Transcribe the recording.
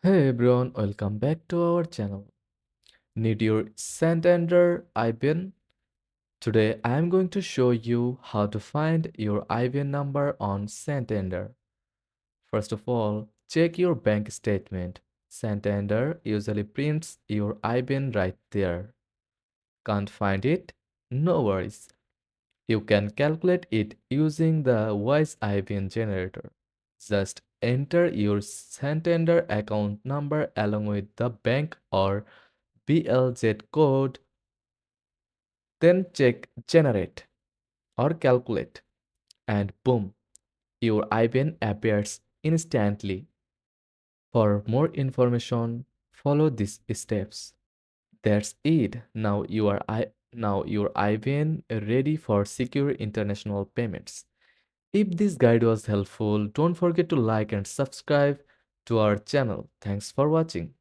Hey everyone, welcome back to our channel. Need your Santander IBAN? Today I am going to show you how to find your IBAN number on Santander. First of all, check your bank statement. Santander usually prints your IBAN right there. Can't find it? No worries. You can calculate it using the Wise IBAN generator. Just enter your Santander account number along with the bank or BLZ code, then check generate or calculate, and boom, your IBAN appears instantly. For more information, follow these steps. That's it. Now your IBAN ready for secure international payments. If this guide was helpful, don't forget to like and subscribe to our channel. Thanks for watching.